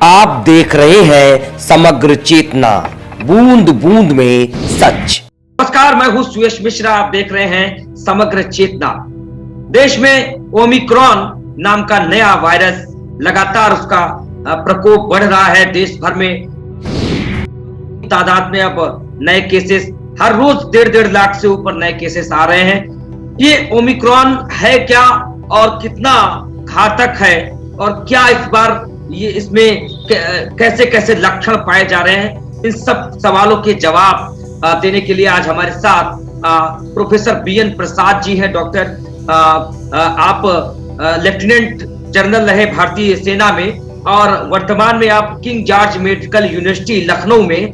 आप देख रहे हैं समग्र चेतना, बूंद बूंद में सच। नमस्कार, मैं हूं सुयश मिश्रा। आप देख रहे हैं समग्र चेतना। देश में ओमिक्रॉन नाम का नया वायरस लगातार उसका प्रकोप बढ़ रहा है। देश भर में तादाद में अब नए केसेस हर रोज 1.5 लाख से ऊपर नए केसेस आ रहे हैं। ये ओमिक्रॉन है क्या और कितना घातक है और क्या इस बार ये इसमें कैसे कैसे लक्षण पाए जा रहे हैं, इन सब सवालों के जवाब देने के लिए आज हमारे साथ प्रोफेसर बीएन प्रसाद जी हैं। डॉक्टर, आप लेफ्टिनेंट जनरल रहे भारतीय सेना में और वर्तमान में आप king George medical university Lucknow में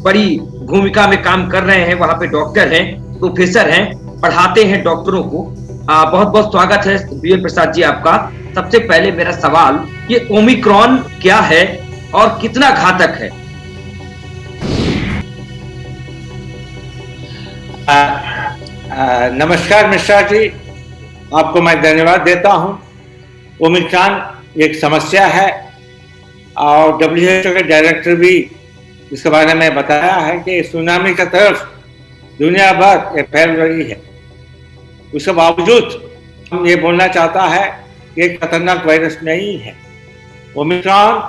बड़ी भूमिका में काम कर रहे हैं। वहां पे डॉक्टर हैं, प्रोफेसर हैं, पढ़ाते हैं डॉक्टरों को। बहुत बहुत स्वागत है बीएन प्रसाद जी आपका। सबसे पहले मेरा सवाल, ये ओमिक्रॉन क्या है और कितना घातक है? नमस्कार मिश्रा जी, आपको मैं धन्यवाद देता हूं। ओमिक्रॉन एक समस्या है और WHO के डायरेक्टर भी इसके बारे में बताया है कि सुनामी की तरफ दुनिया भर ये फैल रही है। उसके बावजूद हम ये बोलना चाहता है कि एक खतरनाक वायरस नहीं है। ओमिक्रॉन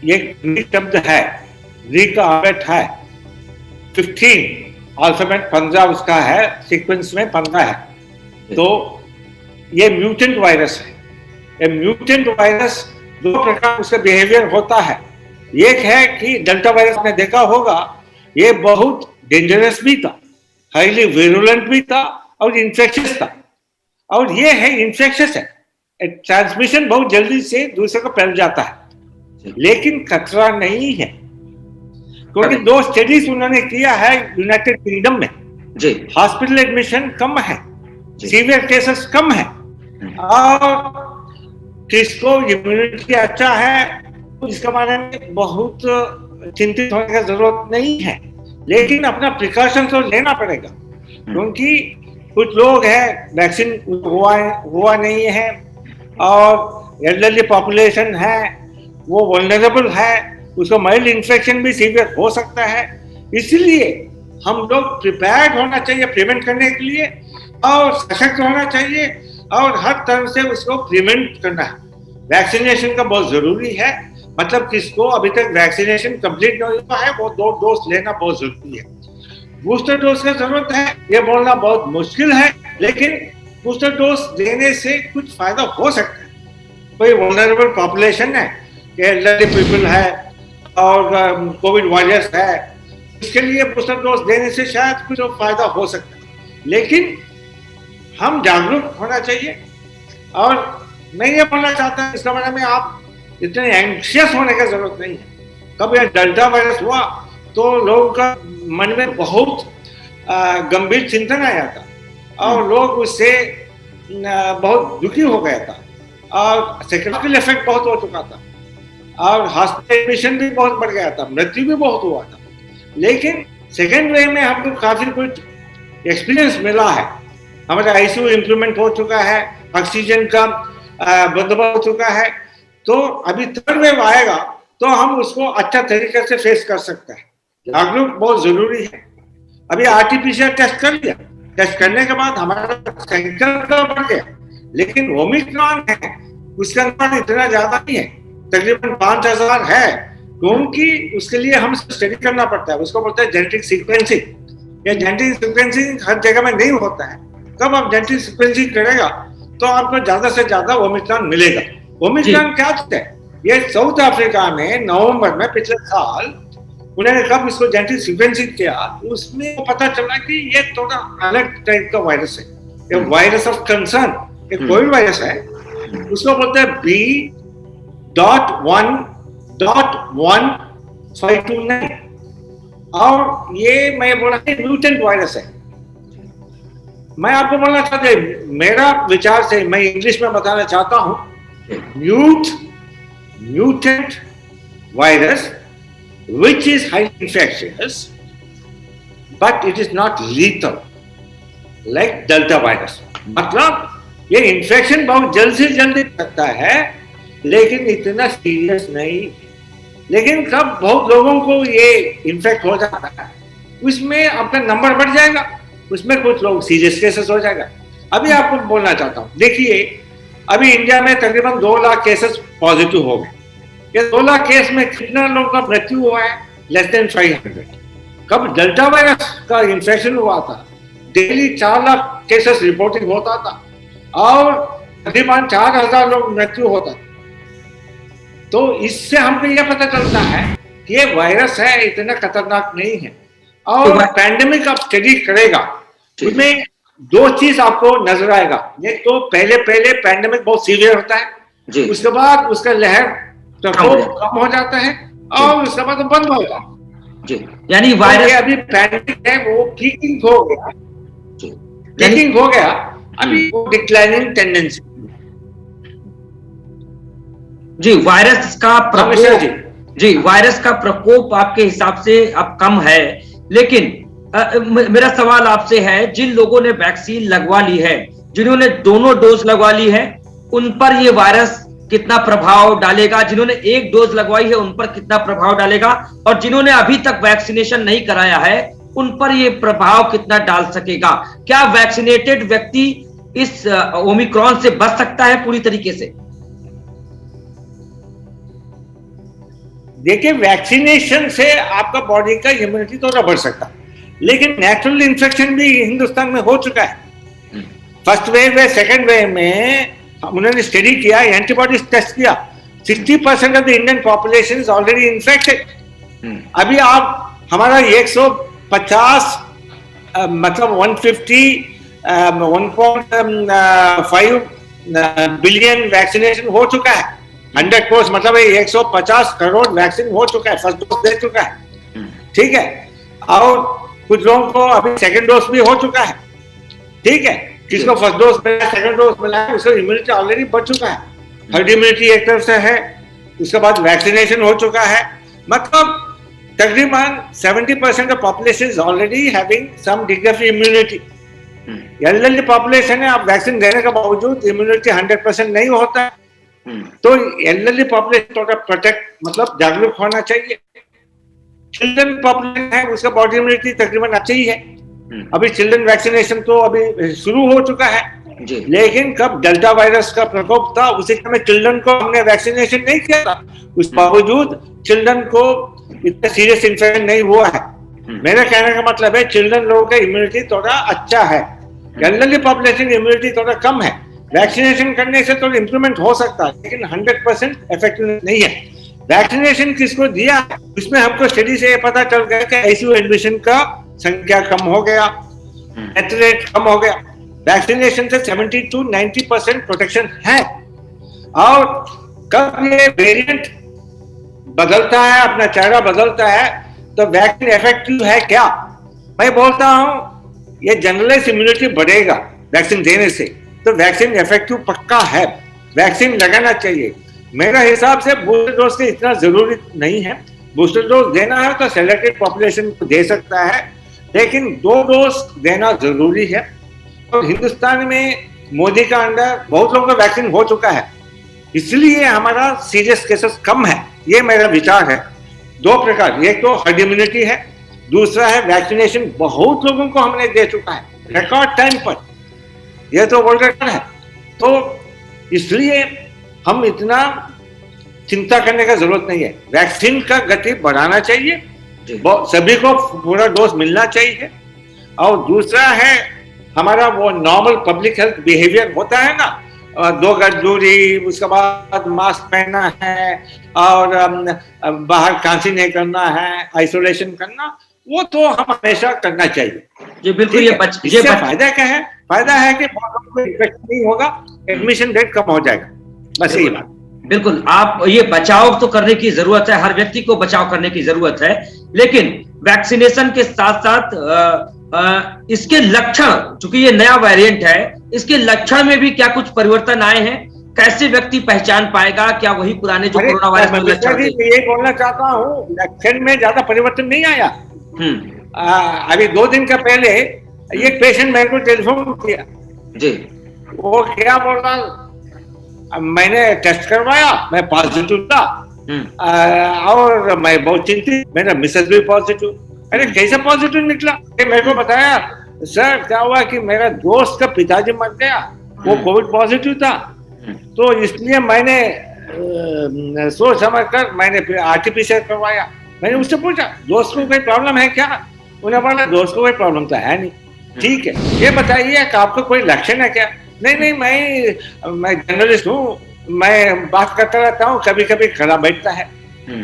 एक ग्रीक शब्द है, ग्रीक का अल्फाबेट है 15, अल्फाबेट 15 उसका है, सीक्वेंस में 15 है। तो ये म्यूटेंट वायरस है। ये म्यूटेंट वायरस दो प्रकार उसका बिहेवियर होता है। एक है कि डेल्टा वायरस ने देखा होगा, ये बहुत डेंजरस भी था, हाईली विरुलेंट भी था और इन्फेक्शियस था। और ये है इन्फेक्शियस है, ट्रांसमिशन बहुत जल्दी से दूसरे को फैल जाता है, लेकिन खतरा नहीं है। क्योंकि 2 स्टडीज उन्होंने किया है यूनाइटेड किंगडम में। हॉस्पिटल एडमिशन कम है, सीवियर केसेस कम है और किसको इम्यूनिटी अच्छा है, इसके बारे में बहुत चिंतित होने की जरूरत नहीं है। लेकिन अपना प्रिकॉशन तो लेना पड़ेगा, क्योंकि कुछ लोग हैं वैक्सीन हुआ नहीं है और एल्डरली पॉपुलेशन है, वो वल्नरेबल है, उसको माइल्ड इन्फेक्शन भी सीवियर हो सकता है। इसलिए हम लोग प्रिपेयर्ड होना चाहिए प्रिवेंट करने के लिए और सशक्त होना चाहिए और हर तरह से उसको प्रिवेंट करना है। वैक्सीनेशन का बहुत जरूरी है, मतलब किसको अभी तक वैक्सीनेशन कंप्लीट नहीं हुआ है वो 2 डोज लेना बहुत जरूरी है। बूस्टर डोज की जरूरत है, ये बोलना बहुत मुश्किल है, लेकिन बूस्टर डोज देने से कुछ फायदा हो सकता है। कोई वल्नरेबल पॉपुलेशन है, एल्डरली पीपल है और कोविड वॉरियर्स है, इसके लिए बूस्टर डोज देने से शायद कुछ फायदा हो सकता है। लेकिन हम जागरूक होना चाहिए और मैं ये बोलना चाहता हूँ, इसके बारे में आप इतने एंग्शियस होने की जरूरत नहीं है। कब यह डेल्टा वायरस हुआ तो लोगों का मन में बहुत गंभीर चिंतन आया था और लोग उससे बहुत दुखी हो गया था और साइकोलॉजिकल इफेक्ट बहुत हो चुका था और हॉस्पिटल एडमिशन भी बहुत बढ़ गया था, मृत्यु भी बहुत हुआ था। लेकिन सेकेंड वेव में हमको काफी कुछ एक्सपीरियंस मिला है। हमारा आईसीयू इम्प्रूवमेंट हो चुका है, ऑक्सीजन का बंदोबस्त हो चुका है। तो अभी थर्ड वेव आएगा तो हम उसको अच्छा तरीके से फेस कर सकते हैं। जागरूक बहुत जरूरी है। अभी आरटीपीसीआर टेस्ट कर लिया, टेस्ट करने के बाद हमारा संख्या बढ़ गया, लेकिन ओमिक्रॉन है उसका नंबर इतना ज्यादा नहीं है, तकरीबन 5000 है, क्योंकि उसके लिए हम स्टडी करना पड़ता है। उसको बोलते हैं जेनेटिक सीक्वेंसिंग। ये जेनेटिक सीक्वेंसिंग हर जगह में नहीं होता है। कब आप जेनेटिक सीक्वेंसिंग करेगा तो आपको ज्यादा से ज्यादा ओमिक्रॉन मिलेगा। ओमिक्रॉन क्या है? ये साउथ अफ्रीका में नवंबर में पिछले साल उन्होंने कब इसको जेनेटिक सीक्वेंसिंग किया, उसमें पता चला कि ये थोड़ा अलग टाइप का वायरस है। ये वायरस ऑफ कंसर्न, ये कोविड वायरस है, उसको बोलते हैं B.1.1529 और ये मैं बोला म्यूटेंट वायरस है। मैं आपको बोलना चाहता हूँ, मेरा विचार से मैं इंग्लिश में बताना चाहता हूँ, mutant virus which is highly infectious but it is not lethal like delta virus। मतलब ये इन्फेक्शन बहुत जल्द से जल्दी सकता है लेकिन इतना सीरियस नहीं। लेकिन कब बहुत लोगों को ये इन्फेक्ट हो जाता है, उसमें आपका नंबर बढ़ जाएगा, उसमें कुछ लोग सीरियस केसेस हो जाएगा। अभी आपको बोलना चाहता हूँ, देखिए अभी इंडिया में तकरीबन 2 लाख केसेस पॉजिटिव हो गए। ये 2 लाख केस में कितना लोगों का मृत्यु हुआ है? Less than 500। कब डेल्टा वायरस का इन्फेक्शन हुआ था, डेली 4 लाख केसेस रिपोर्टिंग होता था और तकरीबन 4000 लोग मृत्यु होता था। तो इससे हमको यह पता चलता है कि ये वायरस है, इतना खतरनाक नहीं है। और पैंडेमिक आप स्टडी करेगा, उसमें 2 चीज आपको नजर आएगा। एक तो पहले पैंडेमिक बहुत सीवियर होता है, उसके बाद उसका लहर प्रकोप कम हो जाता है और उसके बाद बंद हो जाता है जी। यानी वायरस अभी पैंडेमिक है वो पीकिंग हो गया, पीकिंग हो गया, अभी वो डिक्लाइनिंग टेंडेंसी। जी, वायरस का प्रकोप, जी वायरस का प्रकोप आपके हिसाब से अब कम है। लेकिन मेरा सवाल आपसे है, जिन लोगों ने वैक्सीन लगवा ली है, जिन्होंने दोनों डोज लगवा ली है, उन पर ये वायरस कितना प्रभाव डालेगा? जिन्होंने 1 डोज लगवाई है उन पर कितना प्रभाव डालेगा? और जिन्होंने अभी तक वैक्सीनेशन नहीं कराया है उन पर ये प्रभाव कितना डाल सकेगा? क्या वैक्सीनेटेड व्यक्ति इस ओमिक्रॉन से बच सकता है पूरी तरीके से? देखिए, वैक्सीनेशन से आपका बॉडी का इम्यूनिटी थोड़ा बढ़ सकता है, लेकिन नेचुरल इन्फेक्शन भी हिंदुस्तान में हो चुका है। फर्स्ट वेव में, सेकंड वेव में उन्होंने स्टडी किया, एंटीबॉडीज टेस्ट किया, 60% of the Indian population is already infected. अभी आप हमारा 150 मतलब 150 1.5 बिलियन वैक्सीनेशन हो चुका है। 100 कोर्स मतलब 150 करोड़ वैक्सीन हो चुका है, फर्स्ट डोज दे चुका है, ठीक है। और कुछ लोगों को अभी सेकंड डोज भी हो चुका है, ठीक है। किसको फर्स्ट डोज मिला, सेकंड डोज मिला है, उसका इम्यूनिटी ऑलरेडी बढ़ चुका है, हर्ड इम्यूनिटी एक तरफ से है, उसके बाद वैक्सीनेशन हो चुका है। मतलब तकरीबन 70% of population is already having some degree of immunity. Elderly population है, आप वैक्सीन देने के बावजूद इम्यूनिटी 100% नहीं होता है, तो एल्डरली पॉपुलेशन थोड़ा प्रोटेक्ट मतलब जागरूक होना चाहिए। चिल्ड्रन पॉपुलेशन है, उसका बॉडी इम्यूनिटी तकरीबन अच्छा ही है। अभी चिल्ड्रन वैक्सीनेशन तो अभी शुरू हो चुका है, लेकिन कब डेल्टा वायरस का प्रकोप था उसी समय चिल्ड्रन को हमने वैक्सीनेशन नहीं किया था, उस बावजूद चिल्ड्रन को इतना सीरियस इन्फेक्शन नहीं हुआ है। मेरा कहने का मतलब है चिल्ड्रन लोगों का इम्यूनिटी थोड़ा अच्छा है, एल्डरली पॉपुलेशन इम्यूनिटी थोड़ा कम है। वैक्सीनेशन करने से तो इम्प्रूवमेंट हो सकता है, लेकिन 100% इफेक्टिव नहीं है। वैक्सीनेशन किसको दिया, उसमें हमको स्टडी से ये पता चल गया कि आईसीयू एडमिशन का संख्या कम हो गया, डेथ रेट कम हो गया। वैक्सीनेशन से 70 to 90% प्रोटेक्शन है। और कब ये वेरिएंट बदलता है, अपना चेहरा बदलता है, तो वैक्सीन इफेक्टिव है क्या? मैं बोलता हूं ये जनरलाइज इम्यूनिटी बढ़ेगा वैक्सीन देने से, तो वैक्सीन इफेक्टिव पक्का है, वैक्सीन लगाना चाहिए। मेरा हिसाब से बूस्टर डोज की इतना जरूरी नहीं है। बूस्टर डोज देना है तो सेलेक्टेड पॉपुलेशन को दे सकता है, लेकिन 2 डोज देना जरूरी है। और हिंदुस्तान में मोदी का अंडर बहुत लोगों का वैक्सीन हो चुका है, इसलिए हमारा सीरियस केसेस कम है। ये मेरा विचार है। 2 प्रकार, एक तो हर्ड इम्यूनिटी है, दूसरा है वैक्सीनेशन बहुत लोगों को हमने दे चुका है रिकॉर्ड टाइम पर, यह तो वर्ल्ड रिकॉर्ड है। तो इसलिए हम इतना चिंता करने का जरूरत नहीं है। वैक्सीन का गति बढ़ाना चाहिए, सभी को पूरा डोज मिलना चाहिए। और दूसरा है हमारा वो नॉर्मल पब्लिक हेल्थ बिहेवियर होता है ना, 2 गज दूरी, उसके बाद मास्क पहनना है और बाहर खांसी नहीं करना है, आइसोलेशन करना, वो तो हम हमेशा करना चाहिए। जी बिल्कुल। ये फायदा क्या है? फायदा है कि इन्फेक्शन नहीं होगा, एडमिशन रेट कम हो जाएगा, बस यही बात। बिल्कुल, आप ये बचाव तो करने की जरूरत है, हर व्यक्ति को बचाव करने की जरूरत है, लेकिन वैक्सीनेशन के साथ साथ इसके लक्षण, चूंकि ये नया वेरिएंट है, इसके लक्षण में भी क्या कुछ परिवर्तन आए हैं? कैसे व्यक्ति पहचान पाएगा? क्या वही पुराने जो कोरोना वायरस के लक्षण थे? ये बोलना चाहता हूँ, लक्षण में ज्यादा परिवर्तन नहीं आया। अभी 2 दिन का पहले एक पेशेंट मेरे को टेलीफोन किया जी, वो क्या बोल रहा, मैंने टेस्ट करवाया, मैं पॉजिटिव था। और मैं बहुत चिंतित, मेरा मिसेस भी पॉजिटिव। अरे कैसे पॉजिटिव निकला? मेरे को बताया सर क्या हुआ कि मेरा दोस्त का पिताजी मर गया, वो कोविड पॉजिटिव था, तो इसलिए मैंने सोच समझ कर मैंने फिर आरटीपीसीआर करवाया। मैंने उससे पूछा दोस्त को कोई प्रॉब्लम है क्या? उन्होंने बोला दोस्त को कोई प्रॉब्लम तो है नहीं। ठीक है, ये बताइए कि आपको कोई लक्षण है क्या? नहीं नहीं, मैं जर्नलिस्ट हूँ, मैं बात करता रहता हूँ, कभी कभी गला बैठता है,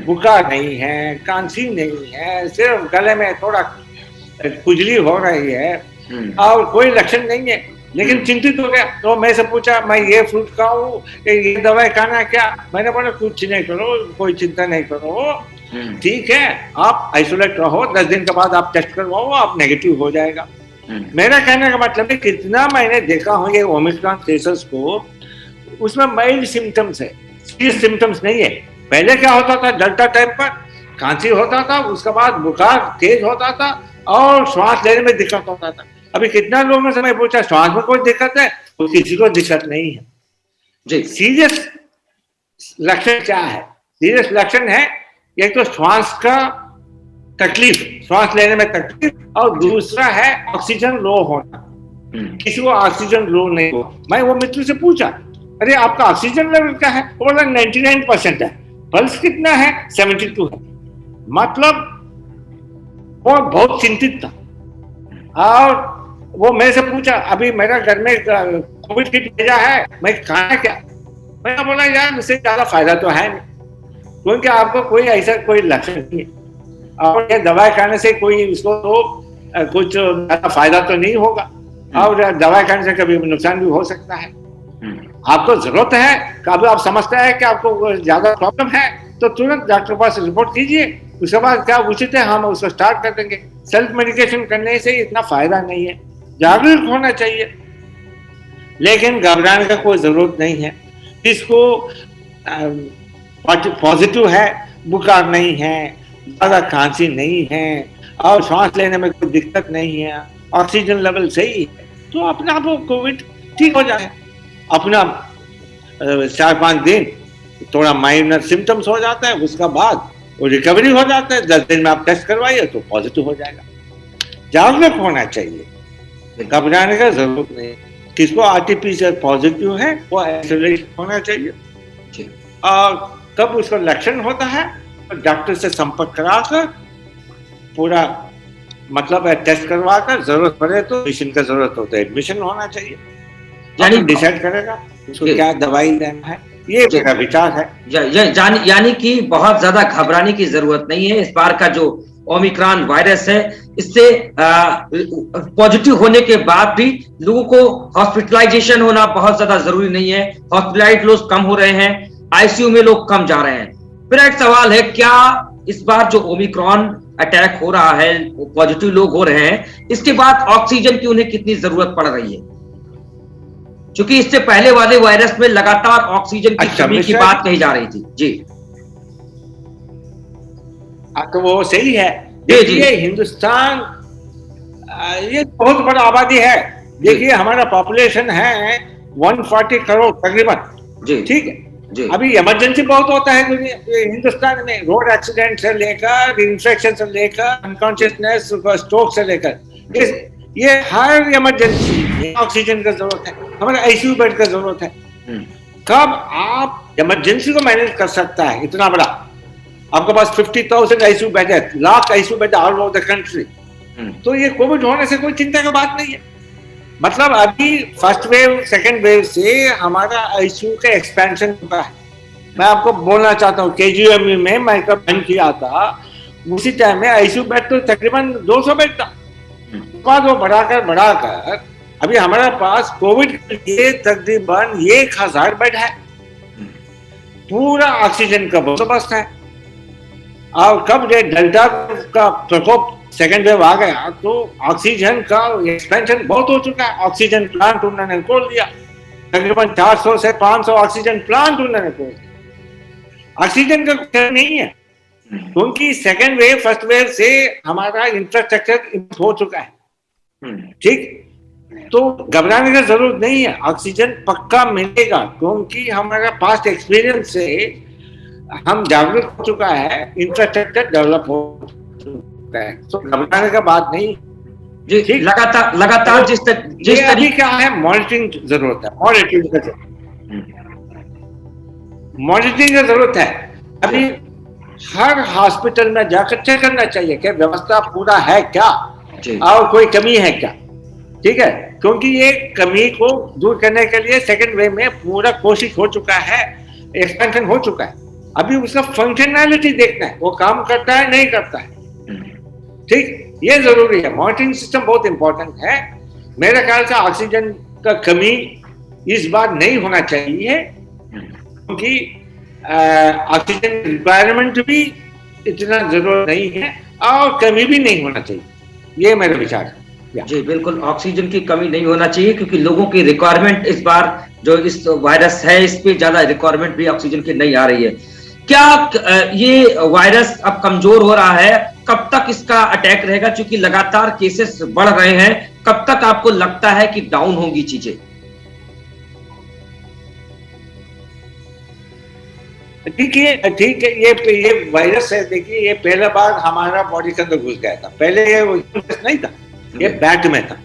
बुखार नहीं है, खांसी नहीं है, सिर्फ गले में थोड़ा खुजली हो रही है और कोई लक्षण नहीं है। लेकिन चिंतित हो गया, तो मैं से पूछा मैं ये फ्रूट खाऊं, ये दवाई खाना क्या? मैंने बोला कुछ नहीं करो, कोई चिंता नहीं करो, ठीक है, आप आइसोलेट रहो, 10 दिन के बाद आप टेस्ट करवाओ, आप नेगेटिव हो जाएगा। मेरा कहने का मतलब है कितना मैंने देखा हूँ ये ओमिक्रॉन केसेस को, उसमें माइल्ड सिम्टम्स है, सीरियस सिम्टम्स नहीं है। पहले क्या होता था, डेल्टा टाइप पर खांसी होता था, उसके बाद बुखार तेज होता था और श्वास लेने में दिक्कत होता था। अभी कितना लोगों से मैं पूछा श्वास में कोई दिक्कत है, तो किसी को दिक्कत नहीं है जी। सीरियस लक्षण क्या है? सीरियस लक्षण है एक तो श्वास का तकलीफ, श्वास लेने में तकलीफ, और दूसरा है ऑक्सीजन लो होना। किसी को ऑक्सीजन लो नहीं हुआ। मैं वो मित्र से पूछा अरे आपका ऑक्सीजन लेवल क्या है? वो बोला 99% है। पल्स कितना है? 72 है। मतलब वो बहुत चिंतित था। और वो मेरे से पूछा अभी मेरा घर में कोविड किट भेजा है, मैं खाना क्या? मैंने बोला यार इससे ज्यादा फायदा तो है नहीं, क्योंकि आपको कोई ऐसा कोई लक्षण नहीं है और ये दवाई खाने से कोई इसको तो कुछ ज्यादा फायदा तो नहीं होगा, और दवाई खाने से कभी नुकसान भी हो सकता है। आपको जरूरत है, कभी आप समझते हैं कि आपको ज्यादा प्रॉब्लम है, तो तुरंत डॉक्टर के पास रिपोर्ट कीजिए, उसके बाद क्या उचित है हम उसको स्टार्ट कर देंगे। सेल्फ मेडिकेशन करने से इतना फायदा नहीं है, जागरूक होना चाहिए, लेकिन घबराने का कोई जरूरत नहीं है। जिसको पॉजिटिव है, बुखार नहीं है, ज्यादा खांसी नहीं है और सांस लेने में कोई दिक्कत नहीं है, ऑक्सीजन लेवल सही है, तो अपने आप कोविड ठीक हो जाए। अपना 4-5 दिन थोड़ा माइनर सिम्टम्स हो जाता है, उसका बाद वो रिकवरी हो जाता है। 10 दिन में आप टेस्ट करवाइए तो पॉजिटिव हो जाएगा। जागरूक होना चाहिए, घबराने का जरूरत नहीं। किसको आरटीपीसीआर पॉजिटिव है वो आइसोलेट होना चाहिए, और कब उसका लक्षण होता है तो डॉक्टर से संपर्क कराकर पूरा मतलब टेस्ट करवाकर, जरूरत पड़े तो एडमिशन का जरूरत हो तो एडमिशन होना चाहिए। यानी डिसाइड करेगा उसको क्या दवाई लेना है, ये मेरा विचार है। यानी कि बहुत ज्यादा घबराने की जरूरत नहीं है। इस बार का जो ओमिक्रॉन वायरस है, इससे पॉजिटिव होने के बाद भी लोगों को हॉस्पिटलाइजेशन होना बहुत ज्यादा जरूरी नहीं है। हॉस्पिटलाइज लोग कम हो रहे हैं, आईसीयू में लोग कम जा रहे हैं। फिर एक सवाल है, क्या इस बार जो ओमिक्रॉन अटैक हो रहा है, पॉजिटिव लोग हो रहे हैं, इसके बाद ऑक्सीजन की उन्हें कितनी जरूरत पड़ रही है? क्योंकि इससे पहले वाले वायरस में लगातार ऑक्सीजन की कमी की बात कही जा रही थी जी। तो वो सही है। देखिए हिंदुस्तान ये बहुत बड़ा आबादी है। देखिए हमारा पॉपुलेशन है 140 करोड़ तकरीबन जी, ठीक है जी। अभी इमरजेंसी बहुत होता है हिंदुस्तान में, रोड एक्सीडेंट से लेकर इन्फेक्शन से लेकर अनकॉन्शियसनेस, स्ट्रोक से लेकर ये हर इमरजेंसी ऑक्सीजन का जरूरत है, हमारे आईसीयू बेड का जरूरत है। कब आप इमरजेंसी को मैनेज कर सकता है इतना बड़ा? आपके पास 50,000 आईसीयू बेड है, lakh ICU bed all over the country, तो ये कोविड होने से कोई चिंता की बात नहीं है। मतलब अभी फर्स्ट वेव सेकंड वेव से हमारा आईसीयू का एक्सपेंशन हुआ है। मैं आपको बोलना चाहता हूँ, केजीएमयू में मैं कब बंद किया था, उसी टाइम में आईसीयू बेड तो तकरीबन 200 बेड था, बाद वो बढ़ाकर अभी हमारे पास कोविड के लिए तकरीबन 1000 बेड है, पूरा ऑक्सीजन का बंदोबस्त है। और कब डेल्टा का प्रकोप सेकेंड वेव आ गया तो ऑक्सीजन का एक्सपेंशन बहुत हो चुका है। ऑक्सीजन प्लांट उन्होंने खोल दिया, तकरीबन 400 से 500 ऑक्सीजन प्लांट उन्होंने खोल दिया। ऑक्सीजन का कुछ नहीं है, क्योंकि सेकेंड वेव फर्स्ट वेव से हमारा इंफ्रास्ट्रक्चर हो चुका है, ठीक। तो घबराने की जरूरत नहीं है, ऑक्सीजन पक्का मिलेगा, क्योंकि हमारा पास्ट एक्सपीरियंस से हम जागरूक हो चुका है, इंफ्रास्ट्रक्चर डेवलप हो चुका है, तो घबराने का बात नहीं। जी, ठीक, लगातार जिस अभी क्या है, मॉनिटरिंग जरूरत है, मॉनिटरिंग की जरूरत है। अभी हर हॉस्पिटल में जाकर चेक करना चाहिए कि व्यवस्था पूरा है क्या और कोई कमी है क्या। ठीक है, क्योंकि ये कमी को दूर करने के लिए सेकेंड वेव में पूरा कोशिश हो चुका है, एक्सपेंशन हो चुका है। अभी उसका फंक्शनैलिटी देखना है, वो काम करता है नहीं करता है। ठीक, ये जरूरी है, मॉनिटरिंग सिस्टम बहुत इंपॉर्टेंट है। मेरे ख्याल से ऑक्सीजन का कमी इस बार नहीं होना चाहिए, क्योंकि ऑक्सीजन रिक्वायरमेंट भी इतना जरूरत नहीं है और कमी भी नहीं होना चाहिए, ये मेरा विचार है। जी बिल्कुल, ऑक्सीजन की कमी नहीं होना चाहिए, क्योंकि लोगों की रिक्वायरमेंट इस बार जो इस वायरस है इस पे ज्यादा रिक्वायरमेंट भी ऑक्सीजन की नहीं आ रही है। क्या ये वायरस अब कमजोर हो रहा है? कब तक इसका अटैक रहेगा? क्योंकि लगातार केसेस बढ़ रहे हैं, कब तक आपको लगता है कि डाउन होंगी चीजें? ठीक है, ये वायरस है, देखिए ये पहला बार हमारा बॉडी के अंदर घुस गया था। पहले ये वायरस नहीं था, ये बैट में था।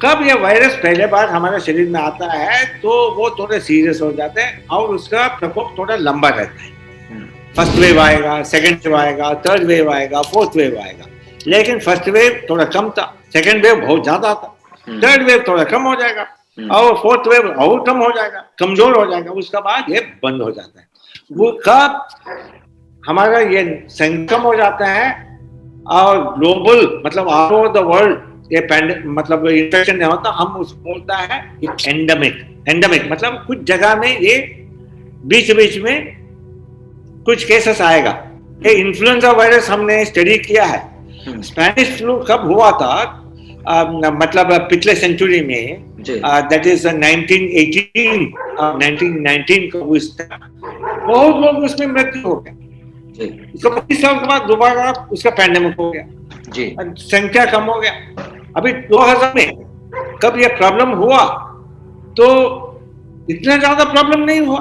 कब ये वायरस पहले बार हमारे शरीर में आता है तो वो थोड़े सीरियस हो जाते हैं और उसका प्रकोप थोड़ा लंबा रहता है। फर्स्ट वेव आएगा, सेकंड वेव आएगा, थर्ड वेव आएगा, फोर्थ वेव आएगा। लेकिन फर्स्ट वेव थोड़ा कम था, सेकंड वेव बहुत ज्यादा था, थर्ड वेव थोड़ा कम हो जाएगा और फोर्थ वेव और कम हो जाएगा, कमजोर हो जाएगा, उसका बाद ये बंद हो जाता है। वो कब हमारा ये संक्रमण हो जाता है और ग्लोबल मतलब ऑल ओवर द वर्ल्ड ये मतलब इन्फेक्शन नहीं होता, हम उसको बोलता है एंडेमिक मतलब कुछ जगह में ये बीच बीच में कुछ केसेस आएगा। ये इन्फ्लुएंजा वायरस हमने स्टडी किया है। स्पेनिश फ्लू कब हुआ था, मतलब पिछले सेंचुरी में, दैट इज 1919 को बहुत लोग उसमें मृत्यु हो गए। 25 साल के बाद दोबारा उसका पैंडेमिक हो गया, संख्या कम हो गया। अभी 2000 में कब ये प्रॉब्लम हुआ तो इतना ज्यादा प्रॉब्लम नहीं हुआ,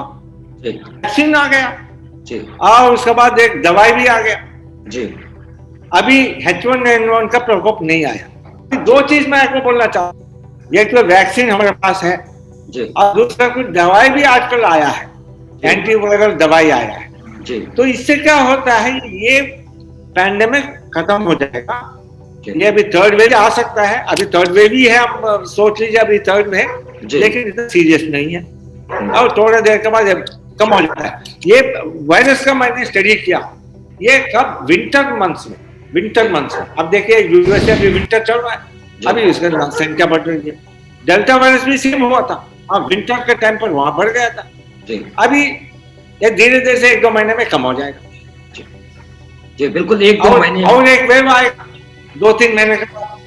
वैक्सीन आ गया और उसके बाद एक दवाई भी आ गया। अभी H1N1 का प्रकोप नहीं आया। दो चीज मैं आपको बोलना चाहूँ, एक तो वैक्सीन हमारे पास है और दूसरा कुछ दवाई भी आजकल आया है, एंटीवायरल दवाई आया है। तो इससे क्या होता है, ये पैंडेमिक खत्म हो जाएगा। ये अभी थर्ड वेव आ सकता है, अभी थर्ड वेव ही है, आप सोच लीजिए अभी थर्ड वेव, लेकिन इतना सीरियस नहीं है और थोड़ा देर के बाद कम हो जाता है। ये वायरस का मैंने स्टडी किया, ये कब विंटर मंथ्स में। अब देखिए यूएसए अभी विंटर चल रहा है, अभी उसका संख्या बढ़ रही है। डेल्टा वायरस भी सेम हुआ था, विंटर के टाइम पर वहां बढ़ गया था। अभी ये धीरे धीरे से 1-2 महीने में कम हो जाएगा। बिल्कुल, 1-2 महीने और एक वेव आएगा 2-3 महीने के बाद,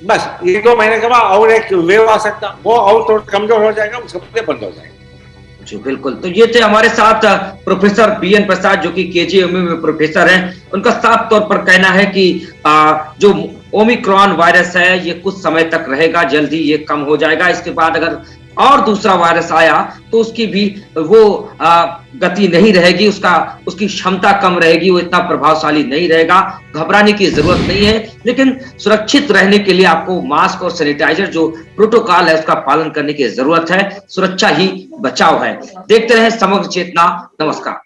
बस 1-2 महीने के बाद और एक वेव आ सकता, वो और थोड़ा कमजोर हो जाएगा, उसके बाद बंद हो जाएगा। बिल्कुल। तो ये थे हमारे साथ प्रोफेसर BN प्रसाद, जो कि KGMU में प्रोफेसर हैं। उनका साफ तौर पर कहना है कि जो ओमिक्रॉन वायरस है ये कुछ समय तक रहेगा, जल्दी ये कम हो जाएगा। इसके बाद अगर और दूसरा वायरस आया तो उसकी भी वो गति नहीं रहेगी, उसकी क्षमता कम रहेगी, वो इतना प्रभावशाली नहीं रहेगा। घबराने की जरूरत नहीं है, लेकिन सुरक्षित रहने के लिए आपको मास्क और सैनिटाइजर जो प्रोटोकॉल है उसका पालन करने की जरूरत है। सुरक्षा ही बचाव है। देखते रहे समग्र चेतना। नमस्कार।